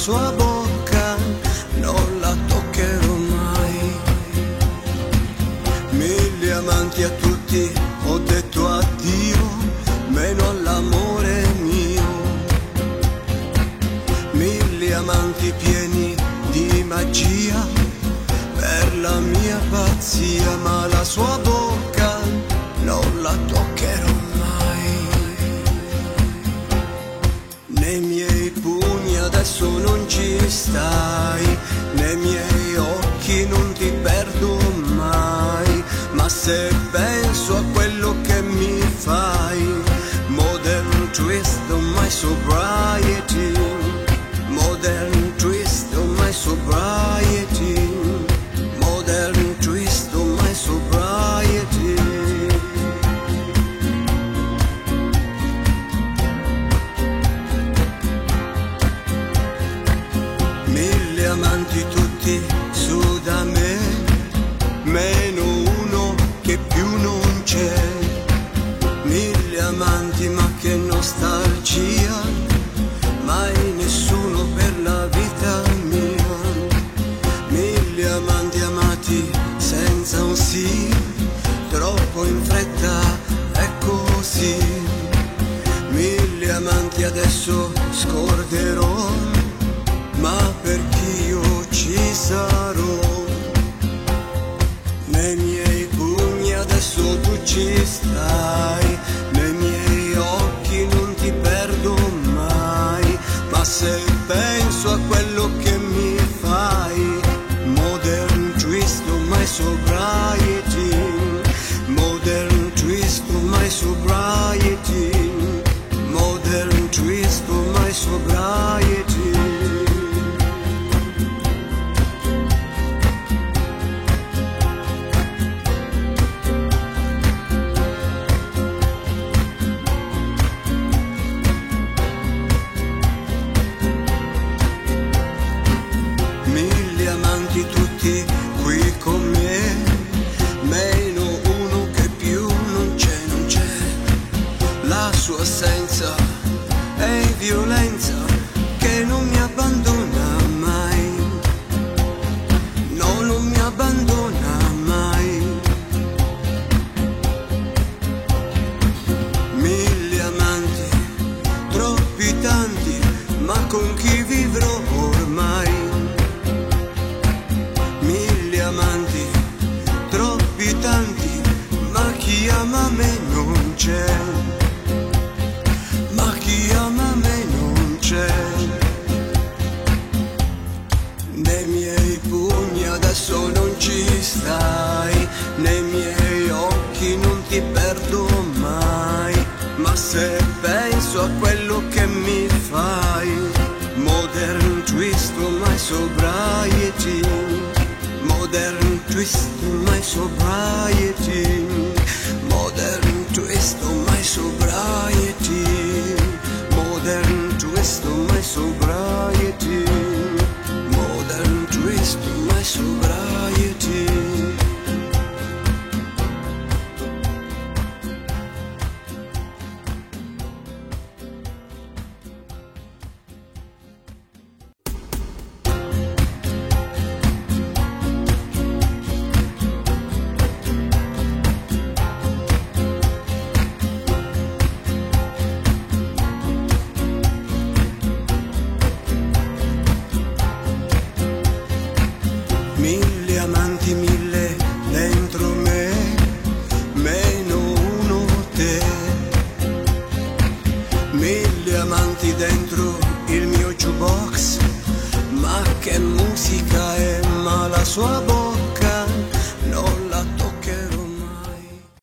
sua bocca non la toccherò mai. 1000 amanti a tutti ho detto addio, meno all'amore mio. 1000 amanti pieni di magia per la mia pazzia, ma la sua bocca non la toccherò mai. Nei miei pugni adesso non ci stai, nei miei occhi non ti perdo mai, ma se penso a quello che mi fai, modern twist on my sobriety, modern twist on my sobriety, modern twist on my sobriety. 1000 amanti tutti su da me, meno uno che più non c'è. 1000 amanti ma che nostalgia, mai nessuno per la vita mia. 1000 amanti amati senza un sì, troppo in fretta è così. 1000 amanti adesso scorderò, ma perché io ci sarò. Nei miei pugni adesso tu ci stai, nei miei occhi non ti perdo mai, ma se penso a quello che mi fai, modern twist on my sobriety, modern twist on my sobriety, modern twist on my sobriety. Tutti qui con me, meno uno che più non c'è, non c'è. La sua assenza è violenza che non mi abbandona mai, no, non mi abbandona mai. 1000 amanti, troppi tanti, ma con chi vivrò ormai? 1000 amanti, troppi tanti, ma chi ama me non c'è, ma chi ama me non c'è. Nei miei pugni adesso non ci stai, nei miei occhi non ti perdo mai, ma se penso a quello che mi fai, modern twist on my sobriety, modern twist on my sobriety, modern twist on my sobriety, modern twist on